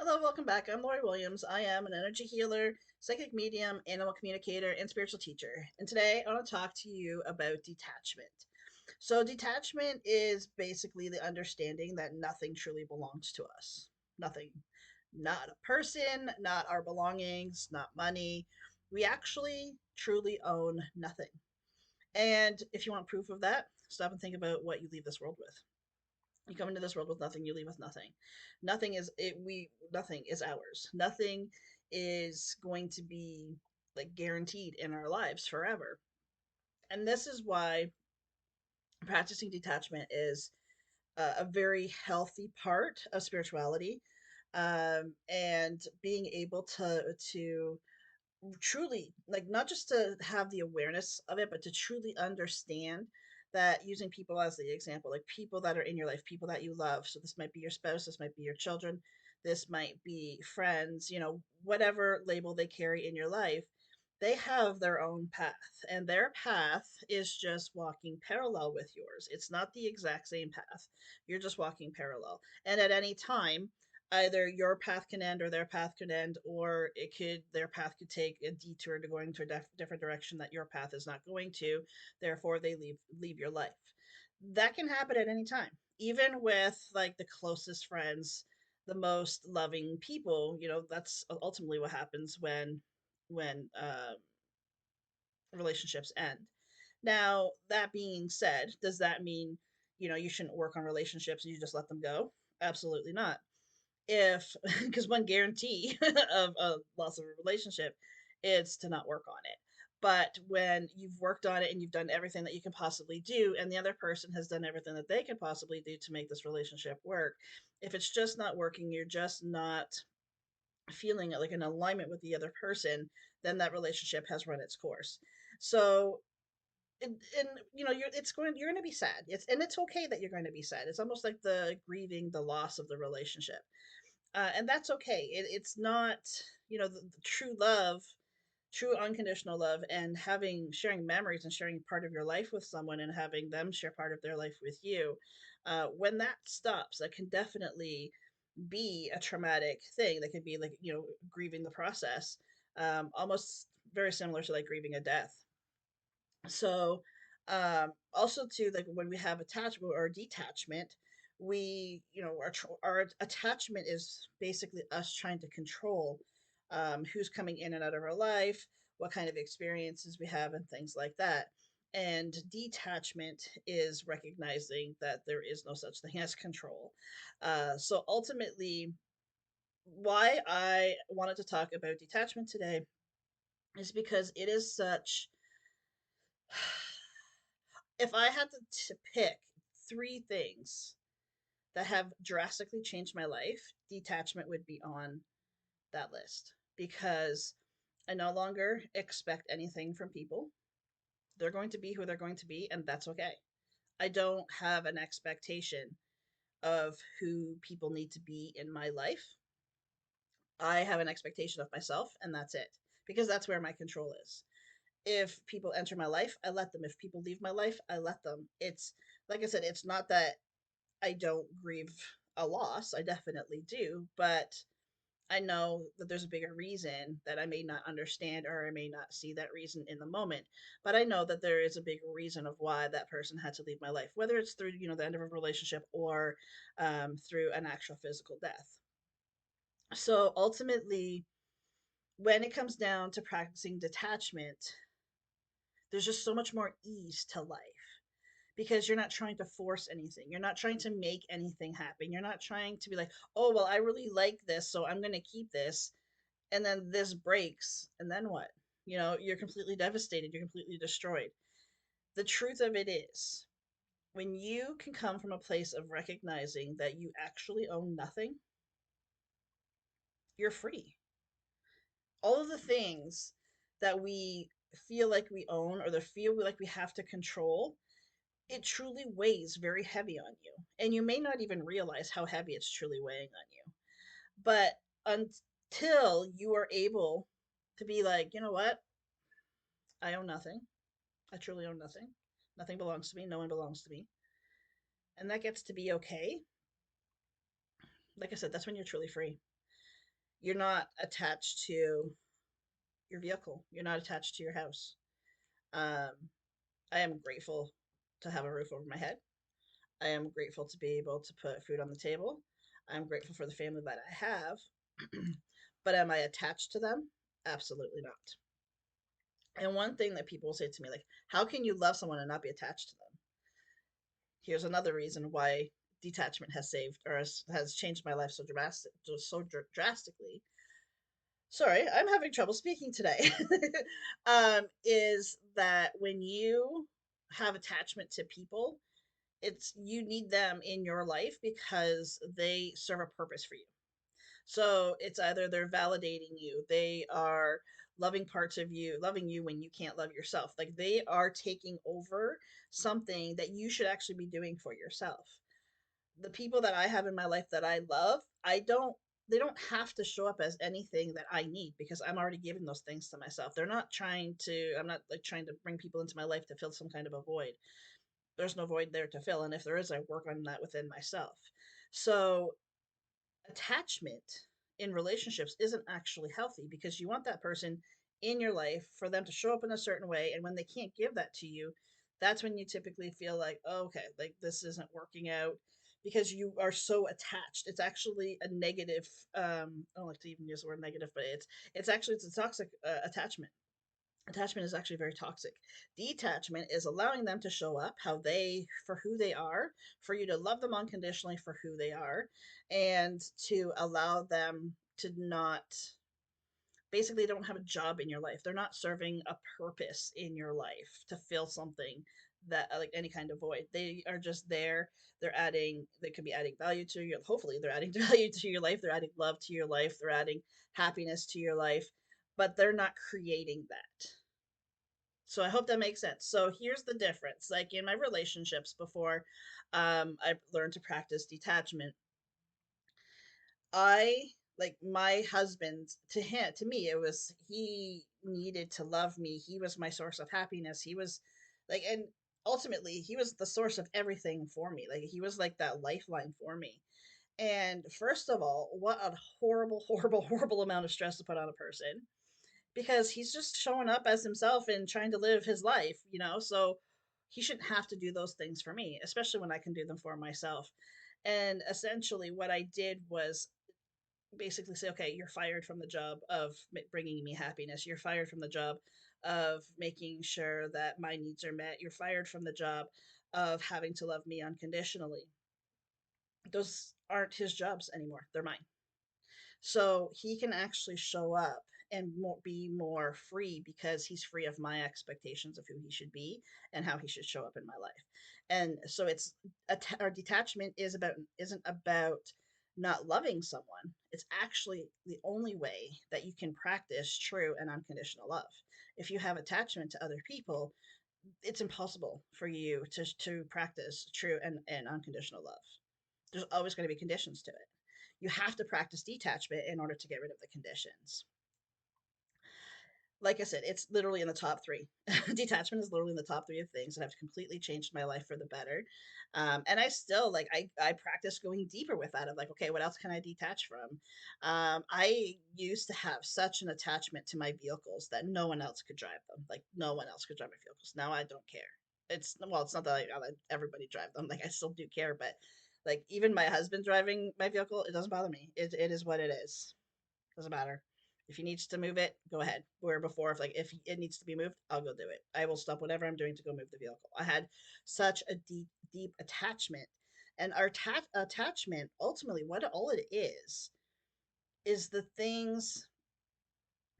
Hello, welcome back. I'm Lori Williams. I am an energy healer, psychic medium, animal communicator, and spiritual teacher. And today I want to talk to you about detachment. So, detachment is basically the understanding that nothing truly belongs to us. Nothing. Not a person, not our belongings, not money. We actually truly own nothing. And if you want proof of that, stop and think about what you leave this world with. You come into this world with nothing, you leave with nothing. Nothing is ours. Nothing is going to be like guaranteed in our lives forever. And this is why practicing detachment is a very healthy part of spirituality, and being able to truly, like, not just to have the awareness of it, but to truly understand that, using people as the example, like people that are in your life, people that you love. So this might be your spouse, this might be your children, this might be friends, whatever label they carry in your life. They have their own path, and their path is just walking parallel with yours. It's not the exact same path. You're just walking parallel. And at any time, either your path can end or their path could end, or their path could take a detour to going to a different direction that your path is not going to. Therefore they leave your life. That can happen at any time, even with like the closest friends, the most loving people. That's ultimately what happens when relationships end. Now, that being said, does that mean you shouldn't work on relationships and you just let them go? Absolutely not. If Because one guarantee of a loss of a relationship is to not work on it. But when you've worked on it and you've done everything that you can possibly do, and the other person has done everything that they can possibly do to make this relationship work, if it's just not working, you're just not feeling like an alignment with the other person, then that relationship has run its course. So, and you're going to be sad. It's okay that you're going to be sad. It's almost like the grieving the loss of the relationship, and that's okay. It's not, the true love, true unconditional love, and sharing memories and sharing part of your life with someone and having them share part of their life with you. When that stops, that can definitely be a traumatic thing. That could be like, grieving the process, almost very similar to like grieving a death. So, also too, like when we have attachment or detachment, our attachment is basically us trying to control who's coming in and out of our life, what kind of experiences we have, and things like that. And detachment is recognizing that there is no such thing as control. So ultimately, why I wanted to talk about detachment today is because it is such if I had to pick three things that have drastically changed my life, detachment would be on that list, because I no longer expect anything from people. They're going to be who they're going to be, and that's okay. I don't have an expectation of who people need to be in my life. I have an expectation of myself, and that's it, because that's where my control is. If people enter my life, I let them. If people leave my life, I let them. It's like I said, it's not that I don't grieve a loss. I definitely do, but I know that there's a bigger reason that I may not understand, or I may not see that reason in the moment. But I know that there is a bigger reason of why that person had to leave my life, whether it's through the end of a relationship, or through an actual physical death. So ultimately, when it comes down to practicing detachment, there's just so much more ease to life, because you're not trying to force anything. You're not trying to make anything happen. You're not trying to be like, oh, well, I really like this, so I'm going to keep this. And then this breaks. And then what? You're completely devastated. You're completely destroyed. The truth of it is, when you can come from a place of recognizing that you actually own nothing, you're free. All of the things that we feel like we own, or the feel like we have to control, it truly weighs very heavy on you. And you may not even realize how heavy it's truly weighing on you. But until you are able to be like, you know what? I own nothing. I truly own nothing. Nothing belongs to me. No one belongs to me. And that gets to be okay. Like I said, that's when you're truly free. You're not attached to your vehicle. You're not attached to your house. Um, I am grateful to have a roof over my head. I am grateful to be able to put food on the table. I'm grateful for the family that I have. But am I attached to them? Absolutely not. And one thing that people say to me, like, how can you love someone and not be attached to them? Here's another reason why detachment has saved or has changed my life so drastically. Sorry, I'm having trouble speaking today. Is that when you have attachment to people, it's you need them in your life because they serve a purpose for you. So it's either they're validating you, they are loving parts of you, loving you when you can't love yourself. Like they are taking over something that you should actually be doing for yourself. The people that I have in my life that I love, they don't have to show up as anything that I need because I'm already giving those things to myself. I'm not like trying to bring people into my life to fill some kind of a void. There's no void there to fill. And if there is, I work on that within myself. So attachment in relationships isn't actually healthy because you want that person in your life for them to show up in a certain way, and when they can't give that to you, that's when you typically feel like, oh, okay, like this isn't working out because you are so attached. It's actually a negative, I don't like to even use the word negative, but it's a toxic attachment. Attachment is actually very toxic. Detachment is allowing them to show up for who they are, for you to love them unconditionally for who they are, and to allow them to not basically don't have a job in your life. They're not serving a purpose in your life to fill something that like any kind of void. They are just there. They could be adding value to your hopefully they're adding value to your life. They're adding love to your life. They're adding happiness to your life, but they're not creating that. So I hope that makes sense. So here's the difference. Like in my relationships before I learned to practice detachment, I like my husband to me it was he needed to love me. He was my source of happiness. He was like and ultimately he was the source of everything for me. Like he was like that lifeline for me. And first of all, what a horrible, horrible, horrible amount of stress to put on a person because he's just showing up as himself and trying to live his life, you know? So he shouldn't have to do those things for me, especially when I can do them for myself. And essentially, what I did was basically say, okay, you're fired from the job of bringing me happiness. You're fired from the job of making sure that my needs are met. You're fired from the job of having to love me unconditionally. Those aren't his jobs anymore, they're mine. So he can actually show up and be more free because he's free of my expectations of who he should be and how he should show up in my life. And so it's our detachment isn't about not loving someone. It's actually the only way that you can practice true and unconditional love. If you have attachment to other people, it's impossible for you to practice true and unconditional love. There's always going to be conditions to it. You have to practice detachment in order to get rid of the conditions. Like I said, it's literally in the top three. Detachment is literally in the top three of things that have completely changed my life for the better. And I still I practice going deeper with that of like, okay, what else can I detach from? I used to have such an attachment to my vehicles that no one else could drive them. Like no one else could drive my vehicles. Now I don't care. It's not that I let everybody drive them. Like I still do care, but like even my husband driving my vehicle, it doesn't bother me. It is what it is. Doesn't matter. If he needs to move it, go ahead. Where before, if it needs to be moved, I'll go do it. I will stop whatever I'm doing to go move the vehicle. I had such a deep attachment, and our attachment ultimately, what all it is the things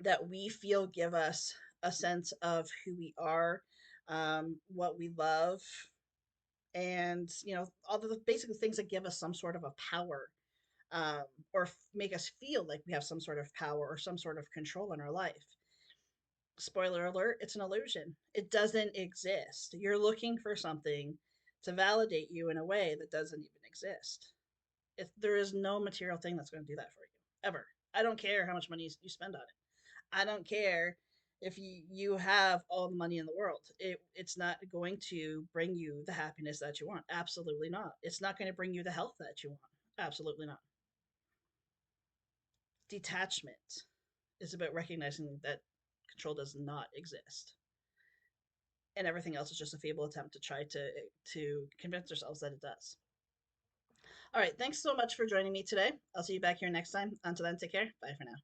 that we feel give us a sense of who we are, what we love, and all the basically things that give us some sort of a power um, or make us feel like we have some sort of power or some sort of control in our life. Spoiler alert, it's an illusion. It doesn't exist. You're looking for something to validate you in a way that doesn't even exist. If there is no material thing that's going to do that for you, ever. I don't care how much money you spend on it. I don't care if you have all the money in the world. It's not going to bring you the happiness that you want. Absolutely not. It's not going to bring you the health that you want. Absolutely not. Detachment is about recognizing that control does not exist, and everything else is just a feeble attempt to try to convince ourselves that it does. All right, thanks so much for joining me today. I'll see you back here next time. Until then, take care. Bye for now.